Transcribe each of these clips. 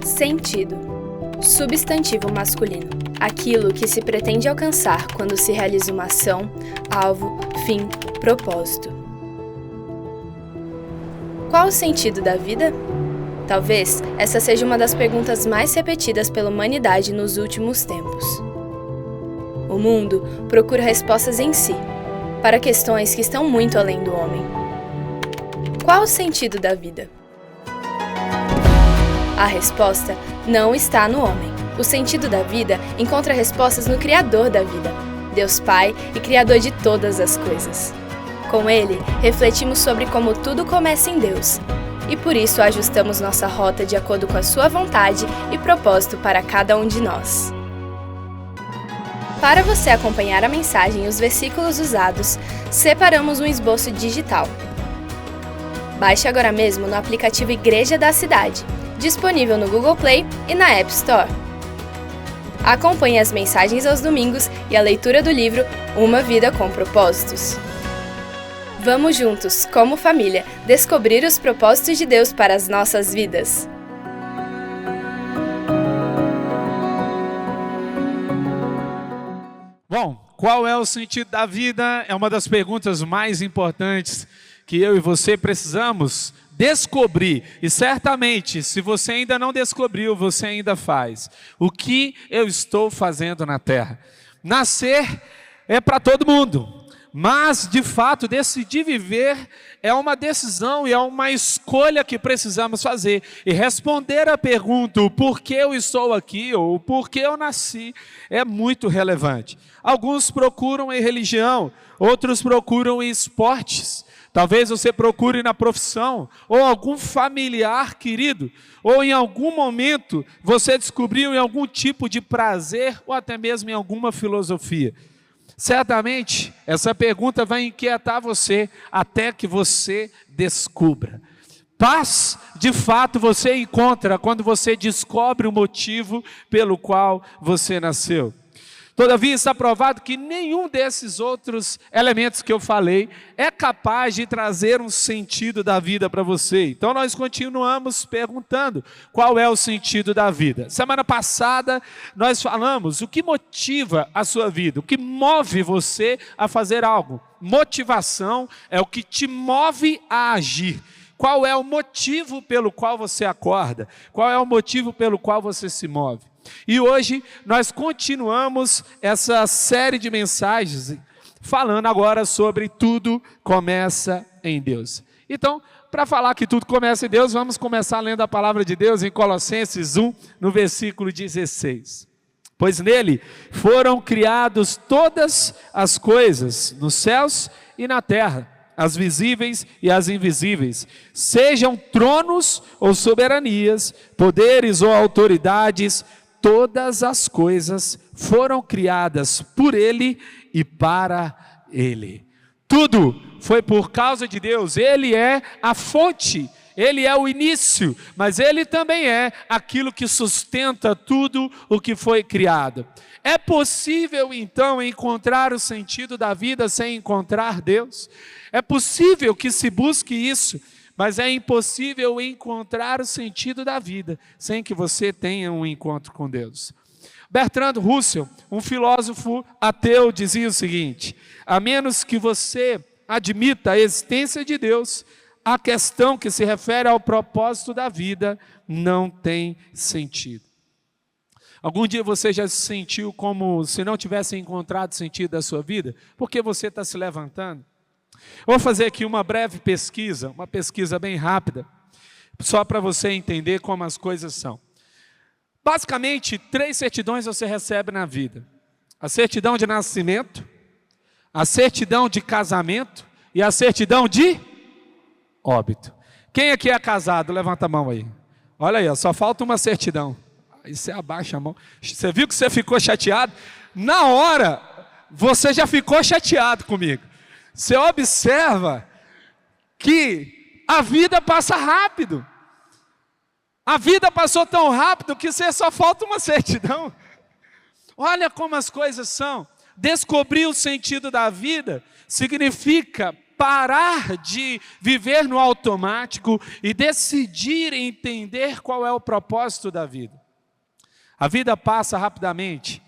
Sentido. Substantivo masculino. Aquilo que se pretende alcançar quando se realiza uma ação, alvo, fim, propósito. Qual o sentido da vida? Talvez essa seja uma das perguntas mais repetidas pela humanidade nos últimos tempos. O mundo procura respostas em si, para questões que estão muito além do homem. Qual o sentido da vida? A resposta não está no homem. O sentido da vida encontra respostas no Criador da vida, Deus Pai e Criador de todas as coisas. Com Ele, refletimos sobre como tudo começa em Deus, e por isso ajustamos nossa rota de acordo com a sua vontade e propósito para cada um de nós. Para você acompanhar a mensagem e os versículos usados, separamos um esboço digital. Baixe agora mesmo no aplicativo Igreja da Cidade, disponível no Google Play e na App Store. Acompanhe as mensagens aos domingos e a leitura do livro Uma Vida com Propósitos. Vamos juntos, como família, descobrir os propósitos de Deus para as nossas vidas. Bom, qual é o sentido da vida? É uma das perguntas mais importantes que eu e você precisamos descobrir. E certamente, se você ainda não descobriu, você ainda faz. O que eu estou fazendo na terra? Nascer é para todo mundo, mas de fato decidir viver é uma decisão e é uma escolha que precisamos fazer. E responder a pergunta, o porquê eu estou aqui ou o porquê eu nasci, é muito relevante. Alguns procuram em religião, outros procuram em esportes. Talvez você procure na profissão, ou algum familiar querido, ou em algum momento você descobriu em algum tipo de prazer, ou até mesmo em alguma filosofia. Certamente, essa pergunta vai inquietar você até que você descubra. Paz, de fato, você encontra quando você descobre o motivo pelo qual você nasceu. Todavia, está provado que nenhum desses outros elementos que eu falei é capaz de trazer um sentido da vida para você. Então, nós continuamos perguntando qual é o sentido da vida. Semana passada, nós falamos o que motiva a sua vida, o que move você a fazer algo. Motivação é o que te move a agir. Qual é o motivo pelo qual você acorda? Qual é o motivo pelo qual você se move? E hoje nós continuamos essa série de mensagens falando agora sobre tudo começa em Deus. Então, para falar que tudo começa em Deus, vamos começar lendo a palavra de Deus em Colossenses 1, no versículo 16. Pois nele foram criadas todas as coisas, nos céus e na terra, as visíveis e as invisíveis, sejam tronos ou soberanias, poderes ou autoridades, todas as coisas foram criadas por Ele e para Ele. Tudo foi por causa de Deus. Ele é a fonte, Ele é o início, mas Ele também é aquilo que sustenta tudo o que foi criado. É possível então encontrar o sentido da vida sem encontrar Deus? É possível que se busque isso, mas é impossível encontrar o sentido da vida sem que você tenha um encontro com Deus. Bertrand Russell, um filósofo ateu, dizia o seguinte: a menos que você admita a existência de Deus, a questão que se refere ao propósito da vida não tem sentido. Algum dia você já se sentiu como se não tivesse encontrado sentido da sua vida? Porque você está se levantando? Vou fazer aqui uma breve pesquisa, uma pesquisa bem rápida, só para você entender como as coisas são. Basicamente, 3 certidões você recebe na vida: a certidão de nascimento, a certidão de casamento e a certidão de óbito. Quem aqui é casado? Levanta a mão aí. Olha aí, só falta uma certidão. Aí você abaixa a mão. Você viu que você ficou chateado? Na hora, você já ficou chateado comigo. Você observa que a vida passa rápido. A vida passou tão rápido que você só falta uma certidão. Olha como as coisas são. Descobrir o sentido da vida significa parar de viver no automático e decidir entender qual é o propósito da vida. A vida passa rapidamente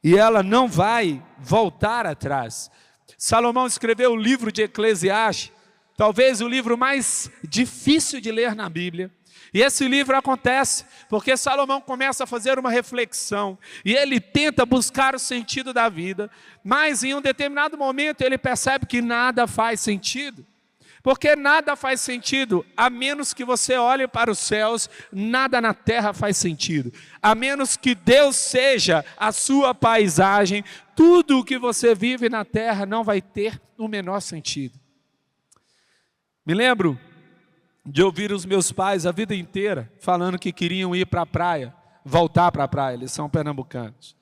e ela não vai voltar atrás. Salomão escreveu o livro de Eclesiastes, talvez o livro mais difícil de ler na Bíblia. E esse livro acontece porque Salomão começa a fazer uma reflexão e ele tenta buscar o sentido da vida, mas em um determinado momento ele percebe que nada faz sentido. Porque nada faz sentido, a menos que você olhe para os céus, nada na terra faz sentido. A menos que Deus seja a sua paisagem, tudo o que você vive na terra não vai ter o menor sentido. Me lembro de ouvir os meus pais a vida inteira falando que queriam ir para a praia, voltar para a praia, eles são pernambucanos.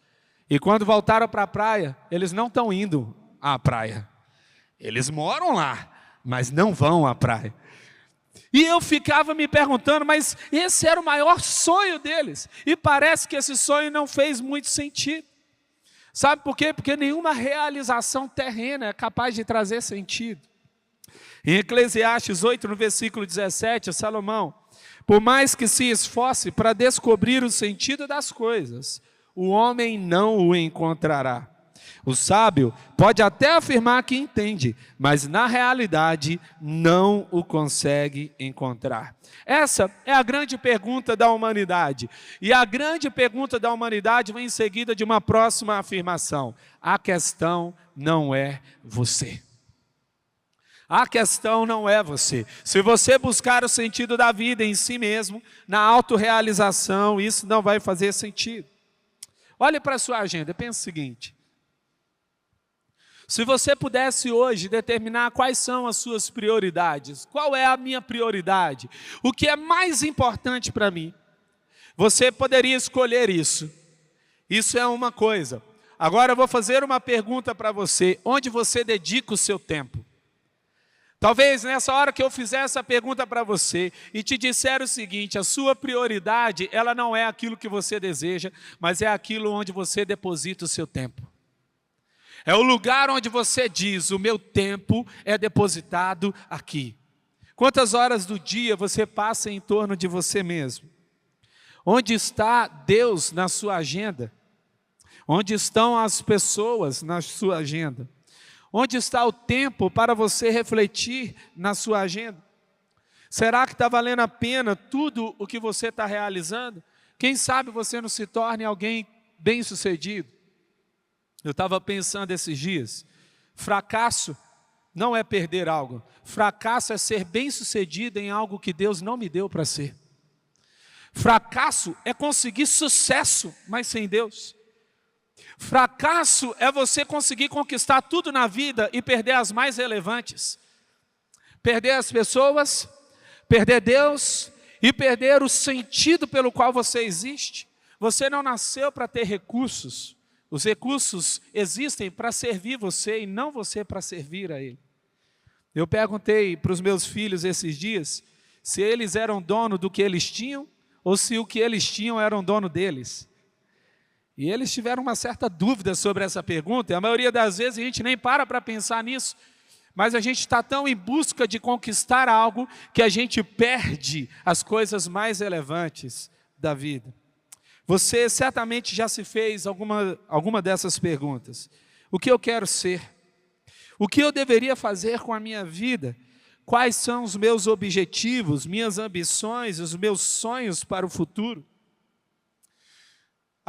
E quando voltaram para a praia, eles não estão indo à praia. Eles moram lá, mas não vão à praia. E eu ficava me perguntando, mas esse era o maior sonho deles. E parece que esse sonho não fez muito sentido. Sabe por quê? Porque nenhuma realização terrena é capaz de trazer sentido. Em Eclesiastes 8, no versículo 17, Salomão: por mais que se esforce para descobrir o sentido das coisas, o homem não o encontrará. O sábio pode até afirmar que entende, mas na realidade não o consegue encontrar. Essa é a grande pergunta da humanidade. E a grande pergunta da humanidade vem em seguida de uma próxima afirmação: a questão não é você. A questão não é você. Se você buscar o sentido da vida em si mesmo, na autorrealização, isso não vai fazer sentido. Olhe para a sua agenda, pense o seguinte: se você pudesse hoje determinar quais são as suas prioridades, qual é a minha prioridade, o que é mais importante para mim, você poderia escolher isso. Isso é uma coisa. Agora eu vou fazer uma pergunta para você: onde você dedica o seu tempo? Talvez nessa hora que eu fizer essa pergunta para você e te disser o seguinte: a sua prioridade, ela não é aquilo que você deseja, mas é aquilo onde você deposita o seu tempo. É o lugar onde você diz: o meu tempo é depositado aqui. Quantas horas do dia você passa em torno de você mesmo? Onde está Deus na sua agenda? Onde estão as pessoas na sua agenda? Onde está o tempo para você refletir na sua agenda? Será que está valendo a pena tudo o que você está realizando? Quem sabe você não se torne alguém bem-sucedido? Eu estava pensando esses dias, fracasso não é perder algo. Fracasso é ser bem-sucedido em algo que Deus não me deu para ser. Fracasso é conseguir sucesso, mas sem Deus. Fracasso é você conseguir conquistar tudo na vida e perder as mais relevantes. Perder as pessoas, perder Deus e perder o sentido pelo qual você existe. Você não nasceu para ter recursos. Os recursos existem para servir você e não você para servir a Ele. Eu perguntei para os meus filhos esses dias se eles eram dono do que eles tinham ou se o que eles tinham era dono deles. E eles tiveram uma certa dúvida sobre essa pergunta, e a maioria das vezes a gente nem para pensar nisso, mas a gente está tão em busca de conquistar algo que a gente perde as coisas mais relevantes da vida. Você certamente já se fez alguma dessas perguntas. O que eu quero ser? O que eu deveria fazer com a minha vida? Quais são os meus objetivos, minhas ambições, os meus sonhos para o futuro?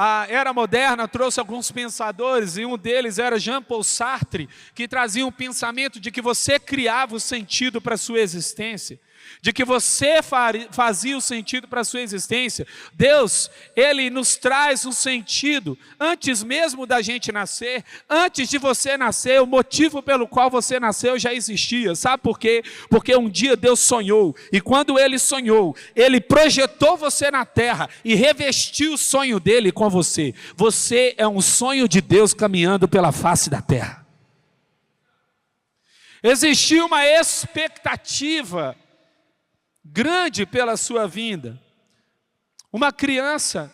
A era moderna trouxe alguns pensadores, e um deles era Jean-Paul Sartre, que trazia um pensamento de que você criava o sentido para a sua existência, de que você fazia o sentido para a sua existência. Deus, Ele nos traz um sentido antes mesmo da gente nascer. Antes de você nascer, o motivo pelo qual você nasceu já existia. Sabe por quê? Porque um dia Deus sonhou, e quando Ele sonhou, Ele projetou você na terra e revestiu o sonho dEle com você. Você é um sonho de Deus caminhando pela face da terra. Existiu uma expectativa grande pela sua vinda. Uma criança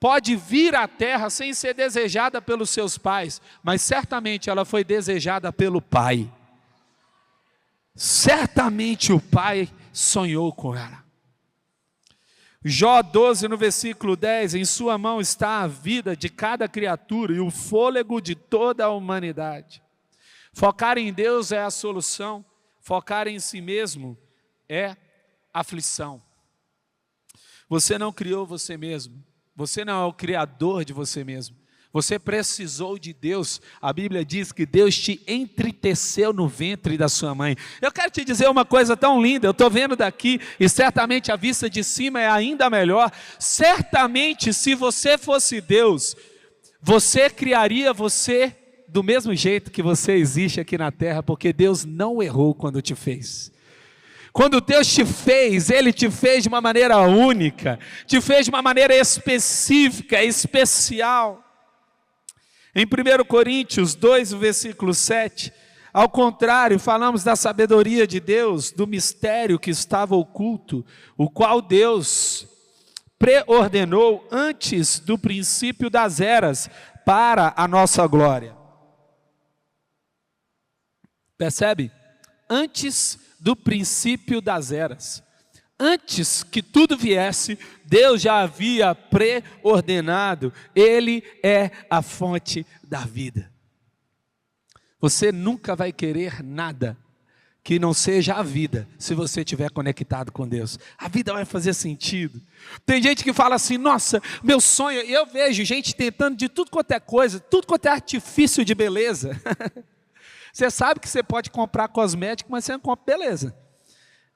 pode vir à terra sem ser desejada pelos seus pais, mas certamente ela foi desejada pelo Pai. Certamente o Pai sonhou com ela. Jó 12, no versículo 10, em sua mão está a vida de cada criatura e o fôlego de toda a humanidade. Focar em Deus é a solução, focar em si mesmo é aflição. Você não criou você mesmo, você não é o criador de você mesmo. Você precisou de Deus. A Bíblia diz que Deus te entreteceu no ventre da sua mãe. Eu quero te dizer uma coisa tão linda. Eu estou vendo daqui e certamente a vista de cima é ainda melhor. Certamente, se você fosse Deus, você criaria você do mesmo jeito que você existe aqui na terra, porque Deus não errou quando te fez. Quando Deus te fez, Ele te fez de uma maneira única, te fez de uma maneira específica, especial. Em 1 Coríntios 2, versículo 7, ao contrário, falamos da sabedoria de Deus, do mistério que estava oculto, o qual Deus preordenou antes do princípio das eras, para a nossa glória. Percebe? Antes do princípio das eras. Antes que tudo viesse, Deus já havia preordenado. Ele é a fonte da vida. Você nunca vai querer nada que não seja a vida, se você estiver conectado com Deus. A vida vai fazer sentido. Tem gente que fala assim, nossa, meu sonho, eu vejo gente tentando de tudo quanto é coisa, tudo quanto é artifício de beleza. Você sabe que você pode comprar cosmético, mas você não compra beleza.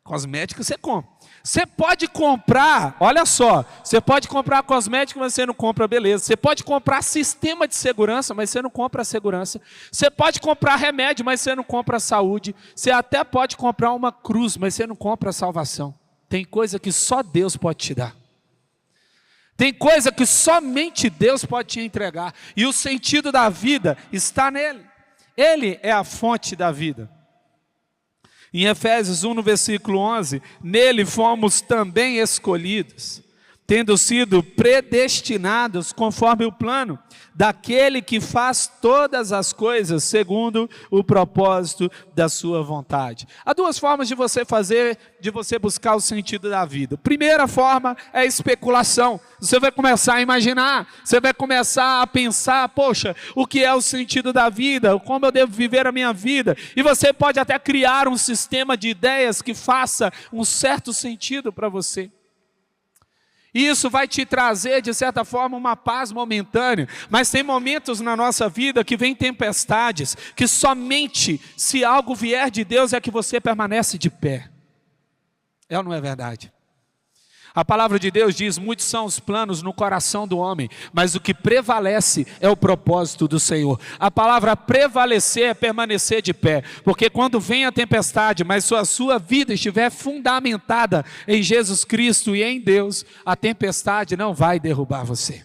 Cosmético você compra. Você pode comprar, olha só, você pode comprar cosmético, mas você não compra beleza. Você pode comprar sistema de segurança, mas você não compra a segurança. Você pode comprar remédio, mas você não compra a saúde. Você até pode comprar uma cruz, mas você não compra a salvação. Tem coisa que só Deus pode te dar. Tem coisa que somente Deus pode te entregar. E o sentido da vida está nele. Ele é a fonte da vida. Em Efésios 1, no versículo 11, nele fomos também escolhidos, tendo sido predestinados conforme o plano daquele que faz todas as coisas segundo o propósito da sua vontade. Há duas formas de você buscar o sentido da vida. Primeira forma é especulação. Você vai começar a imaginar, você vai começar a pensar, poxa, o que é o sentido da vida? Como eu devo viver a minha vida? E você pode até criar um sistema de ideias que faça um certo sentido para você. E isso vai te trazer, de certa forma, uma paz momentânea. Mas tem momentos na nossa vida que vem tempestades, que somente se algo vier de Deus é que você permanece de pé. É ou não é verdade? A palavra de Deus diz, muitos são os planos no coração do homem, mas o que prevalece é o propósito do Senhor. A palavra prevalecer é permanecer de pé, porque quando vem a tempestade, mas se a sua vida estiver fundamentada em Jesus Cristo e em Deus, a tempestade não vai derrubar você.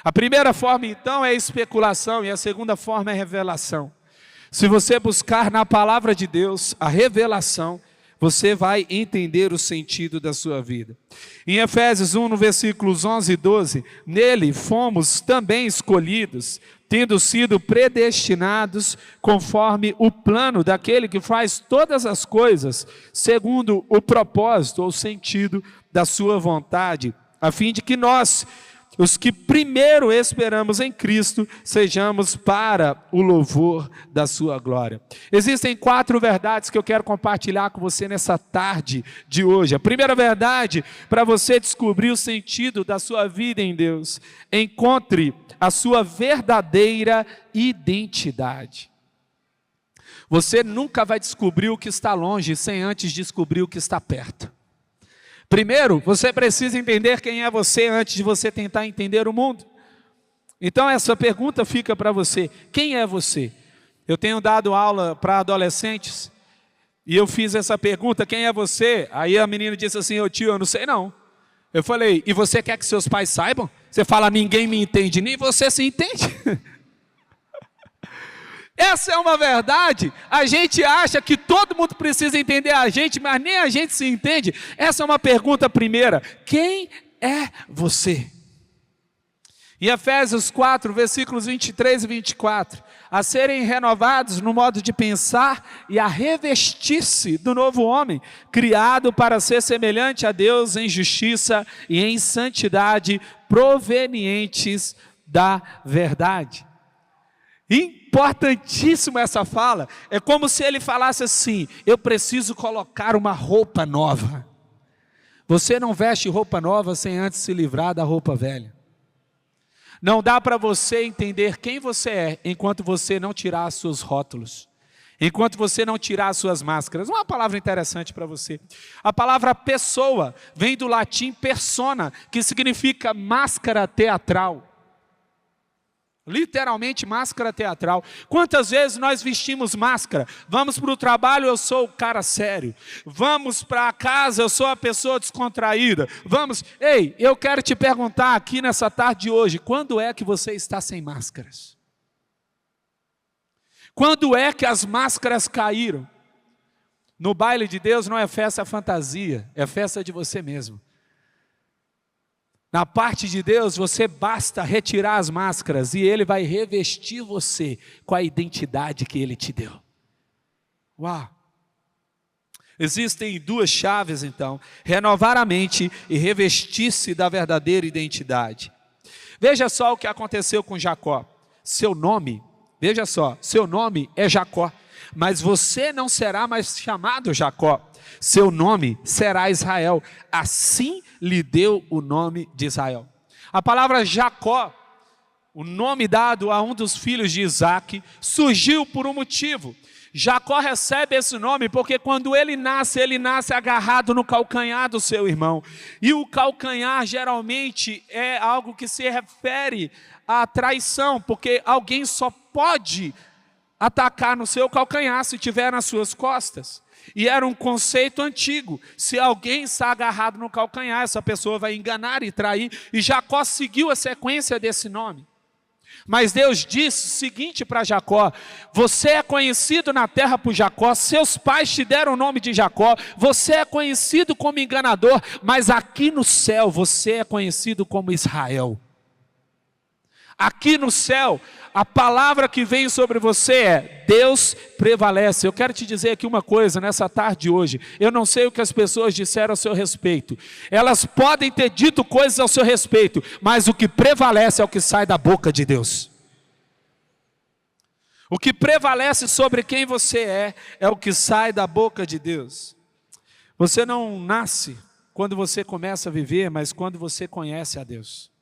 A primeira forma então é especulação e a segunda forma é revelação. Se você buscar na palavra de Deus a revelação, você vai entender o sentido da sua vida. Em Efésios 1, no versículos 11 e 12, nele fomos também escolhidos, tendo sido predestinados conforme o plano daquele que faz todas as coisas, segundo o propósito ou sentido da sua vontade, a fim de que nós, os que primeiro esperamos em Cristo, sejamos para o louvor da sua glória. Existem 4 verdades que eu quero compartilhar com você nessa tarde de hoje. A primeira verdade, para você descobrir o sentido da sua vida em Deus, encontre a sua verdadeira identidade. Você nunca vai descobrir o que está longe sem antes descobrir o que está perto. Primeiro, você precisa entender quem é você antes de você tentar entender o mundo. Então essa pergunta fica para você, quem é você? Eu tenho dado aula para adolescentes e eu fiz essa pergunta, quem é você? Aí a menina disse assim, tio, eu não sei não. Eu falei, e você quer que seus pais saibam? Você fala, ninguém me entende, nem você se entende. Essa é uma verdade. A gente acha que todo mundo precisa entender a gente, mas nem a gente se entende. Essa é uma pergunta primeira. Quem é você? Em Efésios 4, versículos 23 e 24, a serem renovados no modo de pensar e a revestir-se do novo homem, criado para ser semelhante a Deus em justiça e em santidade, provenientes da verdade. Importantíssimo essa fala, é como se ele falasse assim: eu preciso colocar uma roupa nova. Você não veste roupa nova sem antes se livrar da roupa velha. Não dá para você entender quem você é enquanto você não tirar os seus rótulos, enquanto você não tirar as suas máscaras. Uma palavra interessante para você. A palavra pessoa vem do latim persona, que significa máscara teatral. Literalmente máscara teatral. Quantas vezes nós vestimos máscara? Vamos para o trabalho, eu sou o cara sério. Vamos para casa, eu sou a pessoa descontraída. Ei, eu quero te perguntar aqui nessa tarde de hoje, quando é que você está sem máscaras? Quando é que as máscaras caíram? No baile de Deus não é festa fantasia, é festa de você mesmo. Na parte de Deus, você basta retirar as máscaras e Ele vai revestir você com a identidade que Ele te deu. Uau! Existem duas chaves então: renovar a mente e revestir-se da verdadeira identidade. Veja só o que aconteceu com Jacó. Seu nome, veja só, seu nome é Jacó, mas você não será mais chamado Jacó. Seu nome será Israel. Assim lhe deu o nome de Israel. A palavra Jacó, o nome dado a um dos filhos de Isaac, surgiu por um motivo. Jacó recebe esse nome porque quando ele nasce agarrado no calcanhar do seu irmão. E o calcanhar geralmente é algo que se refere à traição, porque alguém só pode atacar no seu calcanhar se estiver nas suas costas. E era um conceito antigo: se alguém está agarrado no calcanhar, essa pessoa vai enganar e trair. E Jacó seguiu a sequência desse nome. Mas Deus disse o seguinte para Jacó: você é conhecido na terra por Jacó, seus pais te deram o nome de Jacó, você é conhecido como enganador, mas aqui no céu você é conhecido como Israel. Aqui no céu, a palavra que vem sobre você é: Deus prevalece. Eu quero te dizer aqui uma coisa nessa tarde de hoje. Eu não sei o que as pessoas disseram ao seu respeito. Elas podem ter dito coisas ao seu respeito, mas o que prevalece é o que sai da boca de Deus. O que prevalece sobre quem você é o que sai da boca de Deus. Você não nasce quando você começa a viver, mas quando você conhece a Deus.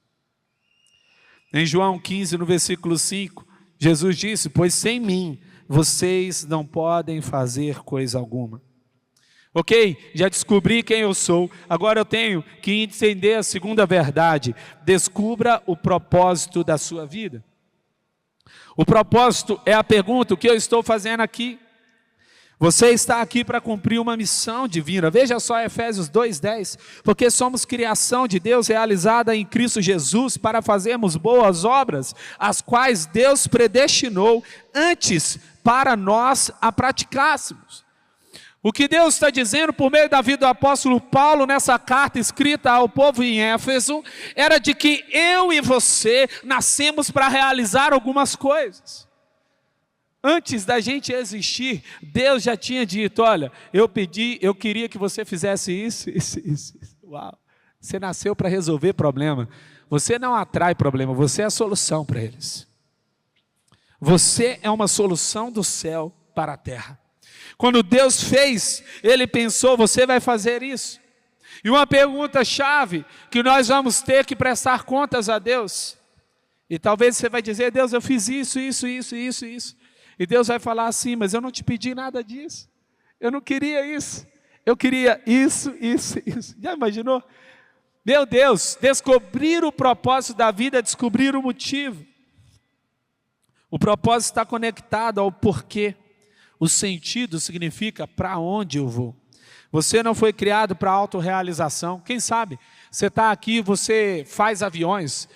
Em João 15, no versículo 5, Jesus disse: pois sem mim vocês não podem fazer coisa alguma. Ok, já descobri quem eu sou, agora eu tenho que entender a segunda verdade: descubra o propósito da sua vida. O propósito é a pergunta: o que eu estou fazendo aqui? Você está aqui para cumprir uma missão divina. Veja só Efésios 2:10. Porque somos criação de Deus realizada em Cristo Jesus para fazermos boas obras, as quais Deus predestinou antes para nós a praticássemos. O que Deus está dizendo por meio da vida do apóstolo Paulo nessa carta escrita ao povo em Éfeso era de que eu e você nascemos para realizar algumas coisas. Antes da gente existir, Deus já tinha dito: olha, eu queria que você fizesse isso. Uau, você nasceu para resolver problema. Você não atrai problema, você é a solução para eles. Você é uma solução do céu para a terra. Quando Deus fez, Ele pensou: você vai fazer isso. E uma pergunta-chave que nós vamos ter que prestar contas a Deus. E talvez você vai dizer: Deus, eu fiz isso. E Deus vai falar assim: mas eu não te pedi nada disso. Eu não queria isso. Eu queria isso. Já imaginou? Meu Deus, descobrir o propósito da vida é descobrir o motivo. O propósito está conectado ao porquê. O sentido significa para onde eu vou. Você não foi criado para autorrealização. Quem sabe você está aqui, você faz aviões.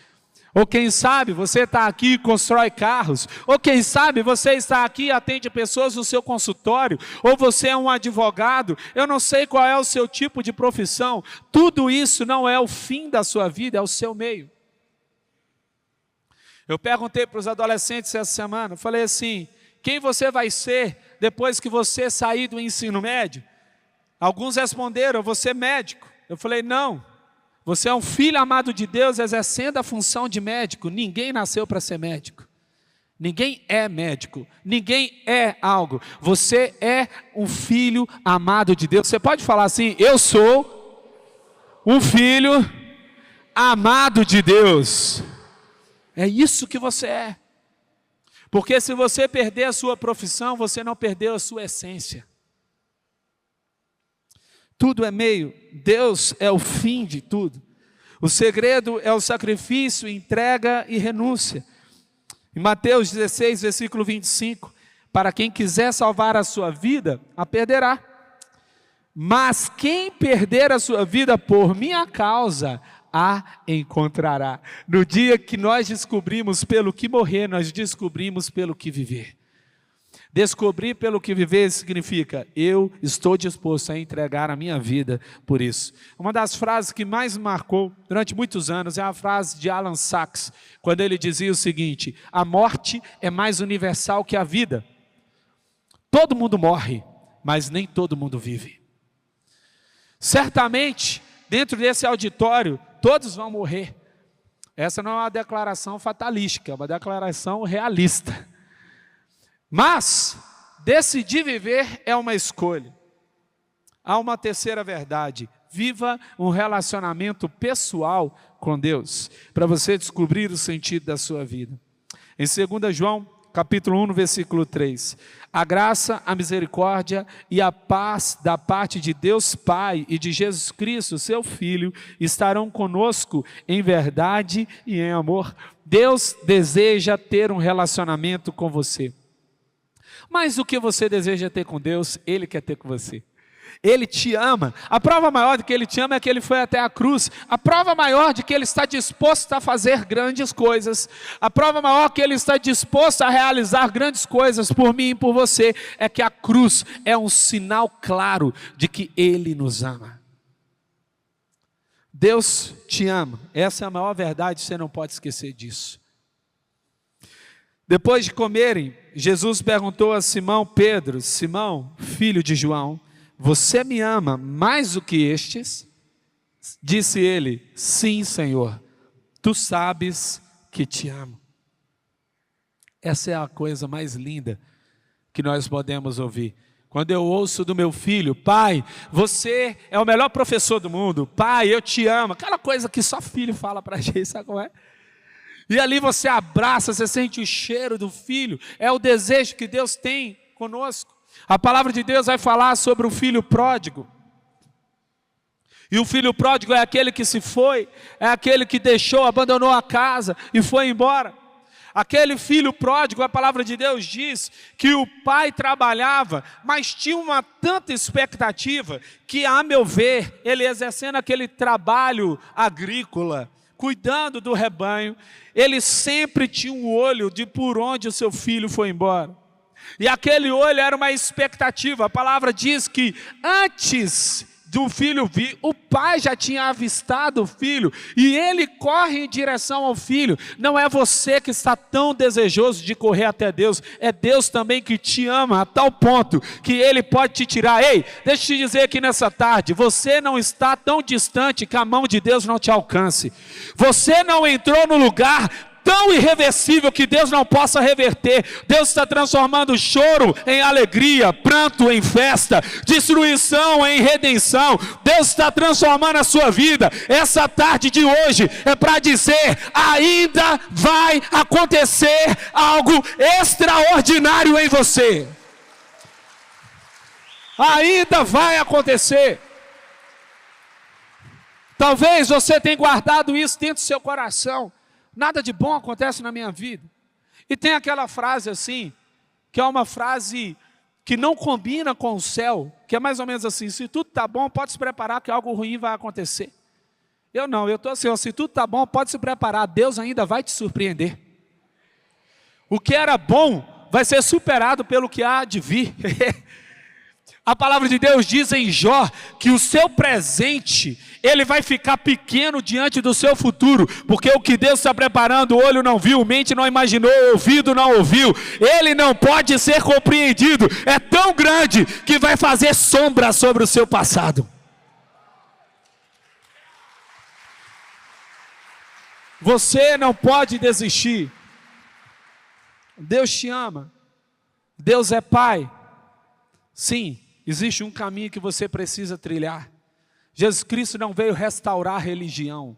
Ou quem sabe você está aqui e constrói carros. Ou quem sabe você está aqui e atende pessoas no seu consultório. Ou você é um advogado. Eu não sei qual é o seu tipo de profissão. Tudo isso não é o fim da sua vida, é o seu meio. Eu perguntei para os adolescentes essa semana, eu falei assim, quem você vai ser depois que você sair do ensino médio? Alguns responderam, você é médico. Eu falei, não, você é um filho amado de Deus exercendo a função de médico. Ninguém nasceu para ser médico. Ninguém é médico, ninguém é algo. Você é um filho amado de Deus. Você pode falar assim, eu sou um filho amado de Deus. É isso que você é. Porque se você perder a sua profissão, você não perdeu a sua essência. Tudo é meio, Deus é o fim de tudo. O segredo é o sacrifício, entrega e renúncia. Em Mateus 16, versículo 25, para quem quiser salvar a sua vida, a perderá. Mas quem perder a sua vida por minha causa, a encontrará. No dia que nós descobrimos pelo que morrer, nós descobrimos pelo que viver. Descobrir pelo que viver significa, eu estou disposto a entregar a minha vida por isso. Uma das frases que mais me marcou durante muitos anos é a frase de Alan Sachs, quando ele dizia o seguinte, a morte é mais universal que a vida. Todo mundo morre, mas nem todo mundo vive. Certamente, dentro desse auditório, todos vão morrer. Essa não é uma declaração fatalística, é uma declaração realista. Mas, decidir viver é uma escolha. Há uma terceira verdade. Viva um relacionamento pessoal com Deus, para você descobrir o sentido da sua vida. Em 2 João, capítulo 1, no versículo 3. A graça, a misericórdia e a paz da parte de Deus Pai e de Jesus Cristo, seu Filho, estarão conosco em verdade e em amor. Deus deseja ter um relacionamento com você. Mas o que você deseja ter com Deus, Ele quer ter com você. Ele te ama. A prova maior de que Ele te ama é que Ele foi até a cruz. A prova maior de que Ele está disposto a fazer grandes coisas. A prova maior que Ele está disposto a realizar grandes coisas por mim e por você é que a cruz é um sinal claro de que Ele nos ama. Deus te ama. Essa é a maior verdade, você não pode esquecer disso. Depois de comerem, Jesus perguntou a Simão Pedro, Simão, filho de João, você me ama mais do que estes? Disse ele, sim, Senhor, tu sabes que te amo. Essa é a coisa mais linda que nós podemos ouvir. Quando eu ouço do meu filho, pai, você é o melhor professor do mundo, pai, eu te amo. Aquela coisa que só filho fala pra gente, sabe como é? E ali você abraça, você sente o cheiro do filho, é o desejo que Deus tem conosco. A palavra de Deus vai falar sobre o filho pródigo. E o filho pródigo é aquele que se foi, é aquele que deixou, abandonou a casa e foi embora. Aquele filho pródigo, a palavra de Deus diz que o pai trabalhava, mas tinha uma tanta expectativa que, a meu ver, ele exercendo aquele trabalho agrícola, cuidando do rebanho, ele sempre tinha um olho de por onde o seu filho foi embora. E aquele olho era uma expectativa. A palavra diz que antes do filho vir, o pai já tinha avistado o filho, e ele corre em direção ao filho. Não é você que está tão desejoso de correr até Deus, é Deus também que te ama a tal ponto que Ele pode te tirar. Ei, deixa eu te dizer aqui nessa tarde, você não está tão distante que a mão de Deus não te alcance. Você não entrou no lugar tão irreversível que Deus não possa reverter. Deus está transformando choro em alegria, pranto em festa, destruição em redenção. Deus está transformando a sua vida. Essa tarde de hoje é para dizer, ainda vai acontecer algo extraordinário em você. Ainda vai acontecer. Talvez você tenha guardado isso dentro do seu coração. Nada de bom acontece na minha vida. E tem aquela frase assim, que é uma frase que não combina com o céu, que é mais ou menos assim, se tudo está bom, pode se preparar que algo ruim vai acontecer. Eu não, eu estou assim, se tudo está bom, pode se preparar, Deus ainda vai te surpreender. O que era bom vai ser superado pelo que há de vir. A palavra de Deus diz em Jó que o seu presente, ele vai ficar pequeno diante do seu futuro, porque o que Deus está preparando, o olho não viu, mente não imaginou, ouvido não ouviu, ele não pode ser compreendido, é tão grande que vai fazer sombra sobre o seu passado. Você não pode desistir. Deus te ama, Deus é Pai. Sim, existe um caminho que você precisa trilhar. Jesus Cristo não veio restaurar a religião.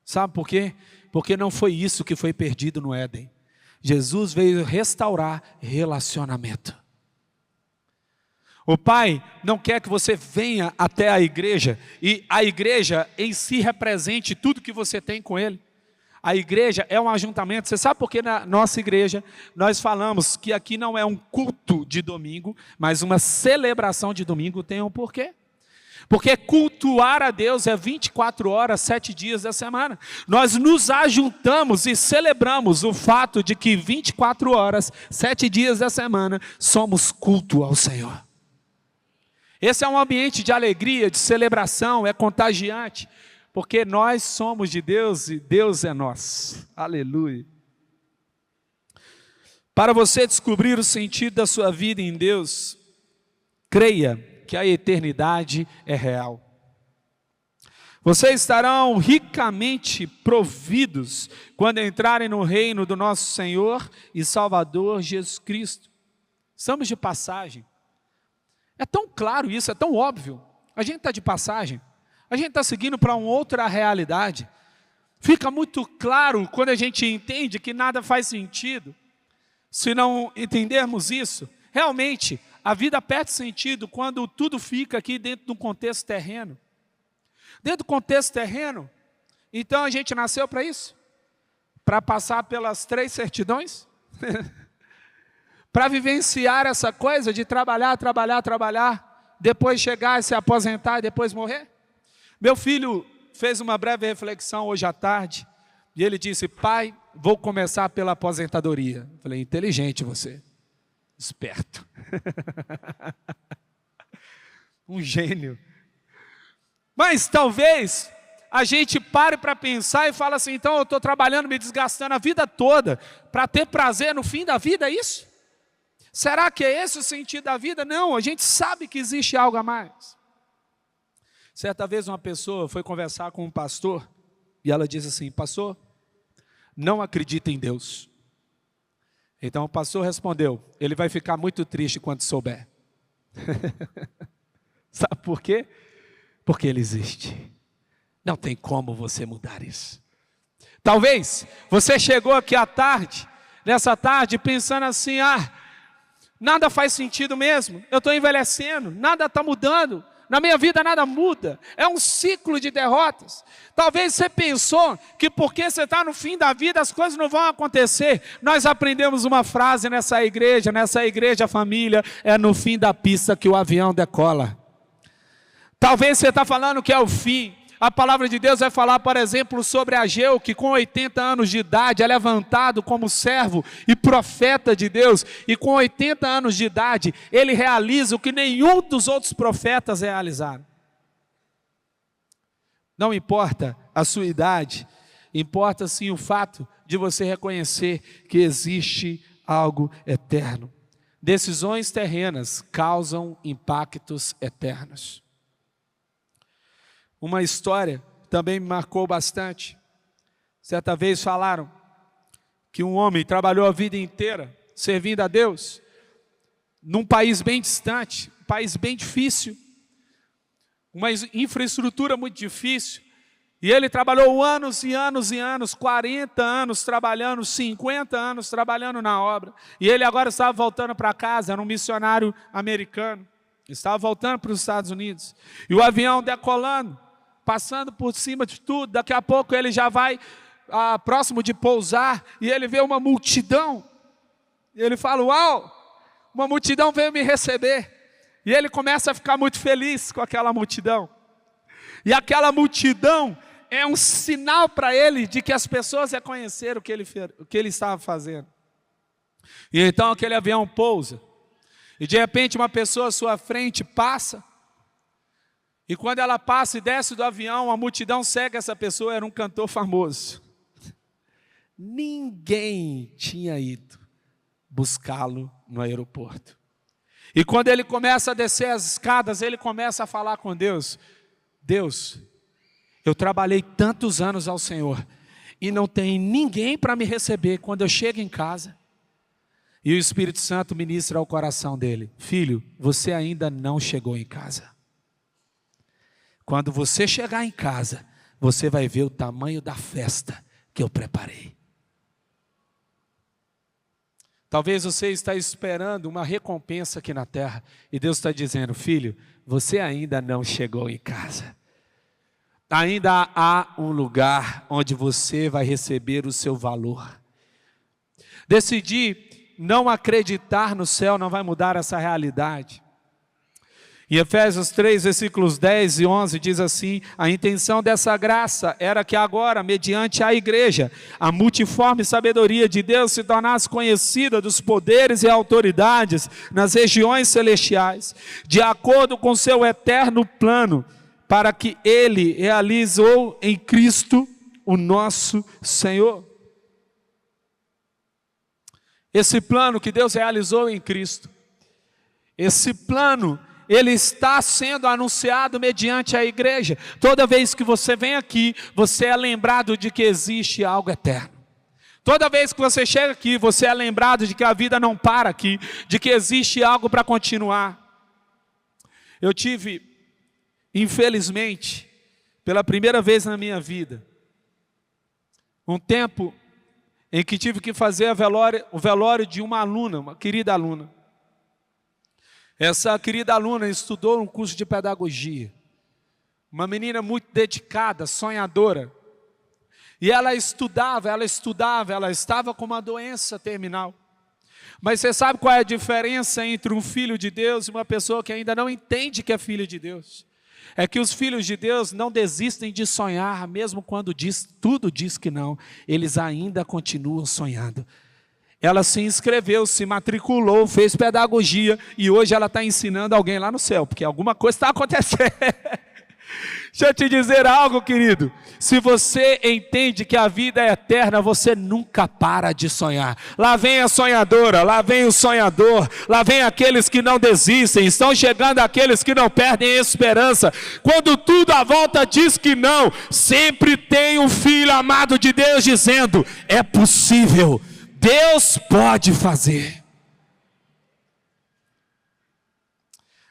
Sabe por quê? Porque não foi isso que foi perdido no Éden. Jesus veio restaurar relacionamento. O Pai não quer que você venha até a igreja e a igreja em si represente tudo que você tem com Ele. A igreja é um ajuntamento. Você sabe por que na nossa igreja nós falamos que aqui não é um culto de domingo, mas uma celebração de domingo? Tem um porquê. Porque cultuar a Deus é 24 horas, 7 dias da semana. Nós nos ajuntamos e celebramos o fato de que 24 horas, 7 dias da semana, somos culto ao Senhor. Esse é um ambiente de alegria, de celebração, é contagiante. Porque nós somos de Deus e Deus é nosso. Aleluia. Para você descobrir o sentido da sua vida em Deus, creia que a eternidade é real. Vocês estarão ricamente providos quando entrarem no reino do nosso Senhor e Salvador Jesus Cristo. Estamos de passagem. É tão claro isso, é tão óbvio. A gente está de passagem. A gente está seguindo para uma outra realidade. Fica muito claro quando a gente entende que nada faz sentido. Se não entendermos isso, realmente a vida perde sentido quando tudo fica aqui dentro de um contexto terreno. Dentro do contexto terreno, então a gente nasceu para isso? Para passar pelas 3 certidões? Para vivenciar essa coisa de trabalhar, depois chegar e se aposentar e depois morrer? Meu filho fez uma breve reflexão hoje à tarde, e ele disse: pai, vou começar pela aposentadoria. Eu falei: inteligente você, esperto. Um gênio. Mas talvez a gente pare para pensar e fale assim: então eu estou trabalhando, me desgastando a vida toda, para ter prazer no fim da vida, é isso? Será que é esse o sentido da vida? Não, a gente sabe que existe algo a mais. Certa vez uma pessoa foi conversar com um pastor e ela disse assim: pastor, não acredita em Deus. Então o pastor respondeu: ele vai ficar muito triste quando souber. Sabe por quê? Porque ele existe. Não tem como você mudar isso. Talvez você chegou aqui à tarde, nessa tarde, pensando assim: nada faz sentido mesmo, eu estou envelhecendo, nada está mudando. Na minha vida nada muda, é um ciclo de derrotas. Talvez você pensou que porque você está no fim da vida as coisas não vão acontecer. Nós aprendemos uma frase nessa igreja família, é no fim da pista que o avião decola. Talvez você está falando que é o fim. A palavra de Deus vai falar, por exemplo, sobre Ageu, que com 80 anos de idade é levantado como servo e profeta de Deus, e com 80 anos de idade ele realiza o que nenhum dos outros profetas realizaram. Não importa a sua idade, importa sim o fato de você reconhecer que existe algo eterno. Decisões terrenas causam impactos eternos. Uma história também me marcou bastante. Certa vez falaram que um homem trabalhou a vida inteira servindo a Deus num país bem distante, um país bem difícil, uma infraestrutura muito difícil. E ele trabalhou anos e anos e anos, 40 anos trabalhando, 50 anos trabalhando na obra. E ele agora estava voltando para casa, era um missionário americano. Estava voltando para os Estados Unidos. E o avião decolando, passando por cima de tudo. Daqui a pouco ele já vai próximo de pousar e ele vê uma multidão. E ele fala: uau, uma multidão veio me receber. E ele começa a ficar muito feliz com aquela multidão. E aquela multidão é um sinal para ele de que as pessoas reconheceram o que ele estava fazendo. E então aquele avião pousa. E de repente uma pessoa à sua frente passa. E quando ela passa e desce do avião, a multidão segue essa pessoa, era um cantor famoso. Ninguém tinha ido buscá-lo no aeroporto. E quando ele começa a descer as escadas, ele começa a falar com Deus. Deus, eu trabalhei tantos anos ao Senhor e não tem ninguém para me receber quando eu chego em casa. E o Espírito Santo ministra ao coração dele: filho, você ainda não chegou em casa. Quando você chegar em casa, você vai ver o tamanho da festa que eu preparei. Talvez você está esperando uma recompensa aqui na terra, e Deus está dizendo: filho, você ainda não chegou em casa. Ainda há um lugar onde você vai receber o seu valor. Decidir não acreditar no céu não vai mudar essa realidade. Em Efésios 3, versículos 10 e 11, diz assim: a intenção dessa graça era que agora, mediante a igreja, a multiforme sabedoria de Deus se tornasse conhecida dos poderes e autoridades nas regiões celestiais, de acordo com seu eterno plano, para que Ele realizou em Cristo o nosso Senhor. Esse plano que Deus realizou em Cristo, esse plano, ele está sendo anunciado mediante a igreja. Toda vez que você vem aqui, você é lembrado de que existe algo eterno. Toda vez que você chega aqui, você é lembrado de que a vida não para aqui, de que existe algo para continuar. Eu tive, infelizmente, pela primeira vez na minha vida, um tempo em que tive que fazer o velório de uma aluna, uma querida aluna. Essa querida aluna estudou um curso de pedagogia. Uma menina muito dedicada, sonhadora. E ela estudava, ela estava com uma doença terminal. Mas você sabe qual é a diferença entre um filho de Deus e uma pessoa que ainda não entende que é filho de Deus? É que os filhos de Deus não desistem de sonhar, mesmo quando tudo diz que não, eles ainda continuam sonhando. Ela se inscreveu, se matriculou, fez pedagogia e hoje ela está ensinando alguém lá no céu, porque alguma coisa está acontecendo. Deixa eu te dizer algo, querido. Se você entende que a vida é eterna, você nunca para de sonhar. Lá vem a sonhadora, lá vem o sonhador, lá vem aqueles que não desistem, estão chegando aqueles que não perdem a esperança. Quando tudo à volta diz que não, sempre tem um filho amado de Deus dizendo: é possível, Deus pode fazer.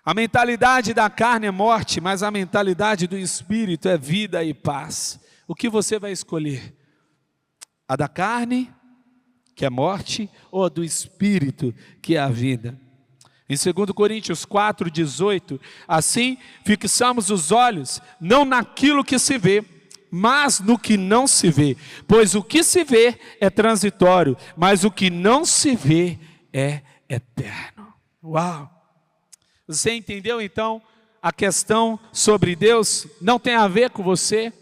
A mentalidade da carne é morte, mas a mentalidade do Espírito é vida e paz. O que você vai escolher? A da carne, que é morte, ou a do Espírito, que é a vida? Em 2 Coríntios 4:18, assim fixamos os olhos, não naquilo que se vê, mas no que não se vê. Pois o que se vê é transitório, mas o que não se vê é eterno. Uau! Você entendeu então a questão sobre Deus? Não tem a ver com você,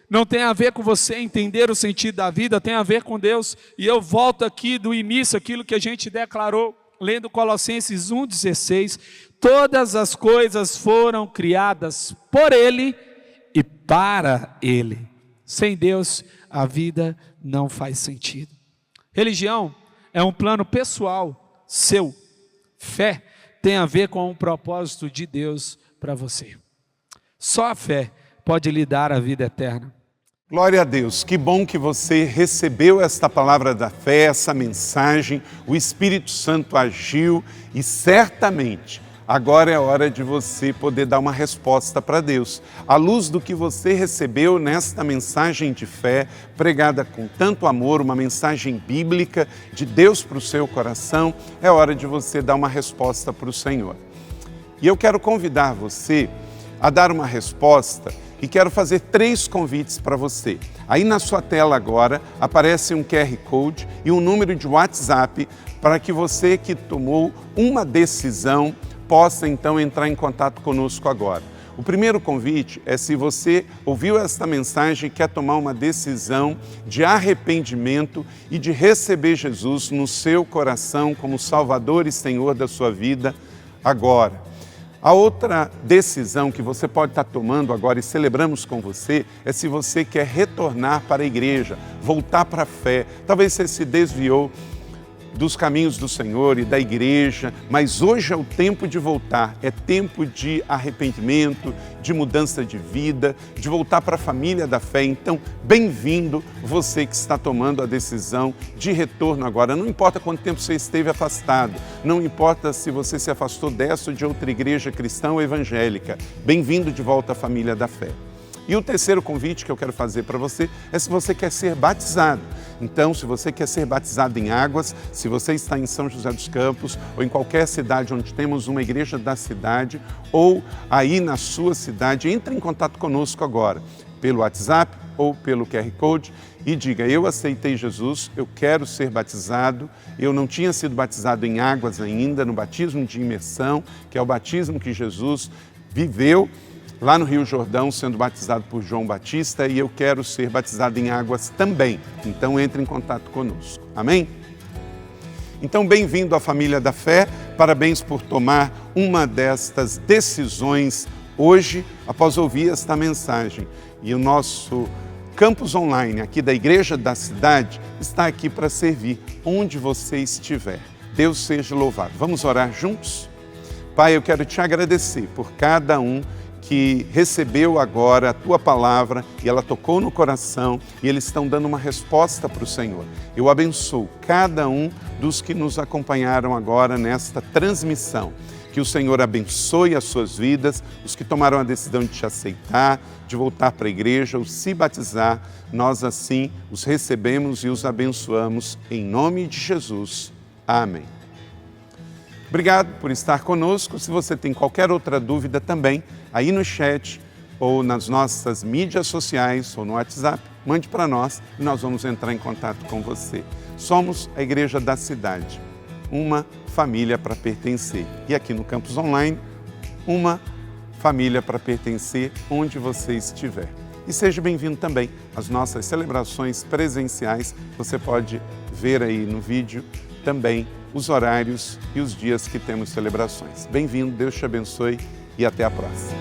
não tem a ver com você entender o sentido da vida, tem a ver com Deus. E eu volto aqui do início, aquilo que a gente declarou, lendo Colossenses 1:16, todas as coisas foram criadas por Ele e para Ele. Sem Deus, a vida não faz sentido. Religião é um plano pessoal seu. Fé tem a ver com um propósito de Deus para você. Só a fé pode lhe dar a vida eterna. Glória a Deus, que bom que você recebeu esta palavra da fé, essa mensagem, o Espírito Santo agiu e certamente agora é hora de você poder dar uma resposta para Deus. À luz do que você recebeu nesta mensagem de fé, pregada com tanto amor, uma mensagem bíblica de Deus para o seu coração, é hora de você dar uma resposta para o Senhor. E eu quero convidar você a dar uma resposta e quero fazer 3 convites para você. Aí na sua tela agora aparece um QR Code e um número de WhatsApp para que você que tomou uma decisão possa então entrar em contato conosco agora. O primeiro convite é se você ouviu esta mensagem e quer tomar uma decisão de arrependimento e de receber Jesus no seu coração como Salvador e Senhor da sua vida. agora. A outra decisão que você pode estar tomando agora e celebramos com você é se você quer retornar para a igreja, voltar para a fé. Talvez você se desviou dos caminhos do Senhor e da igreja, mas hoje é o tempo de voltar, é tempo de arrependimento, de mudança de vida, de voltar para a família da fé. Então, bem-vindo você que está tomando a decisão de retorno agora. Não importa quanto tempo você esteve afastado, não importa se você se afastou dessa ou de outra igreja cristã ou evangélica, bem-vindo de volta à família da fé. E o terceiro convite que eu quero fazer para você é se você quer ser batizado. Então, se você quer ser batizado em águas, se você está em São José dos Campos ou em qualquer cidade onde temos uma igreja da cidade ou aí na sua cidade, entre em contato conosco agora, pelo WhatsApp ou pelo QR Code e diga: eu aceitei Jesus, eu quero ser batizado, eu não tinha sido batizado em águas ainda, no batismo de imersão, que é o batismo que Jesus viveu lá no Rio Jordão, sendo batizado por João Batista, e eu quero ser batizado em águas também. Então, entre em contato conosco. Amém? Então, bem-vindo à família da fé. Parabéns por tomar uma destas decisões hoje, após ouvir esta mensagem. E o nosso campus online aqui da Igreja da Cidade está aqui para servir onde você estiver. Deus seja louvado. Vamos orar juntos? Pai, eu quero te agradecer por cada um que recebeu agora a Tua palavra e ela tocou no coração e eles estão dando uma resposta para o Senhor. Eu abençoo cada um dos que nos acompanharam agora nesta transmissão. Que o Senhor abençoe as suas vidas, os que tomaram a decisão de te aceitar, de voltar para a igreja ou se batizar, nós assim os recebemos e os abençoamos em nome de Jesus. Amém. Obrigado por estar conosco. Se você tem qualquer outra dúvida também, aí no chat ou nas nossas mídias sociais ou no WhatsApp, mande para nós e nós vamos entrar em contato com você. Somos a Igreja da Cidade, uma família para pertencer. E aqui no Campus Online, uma família para pertencer onde você estiver. E seja bem-vindo também às nossas celebrações presenciais. Você pode ver aí no vídeo também os horários e os dias que temos celebrações. Bem-vindo, Deus te abençoe e até a próxima.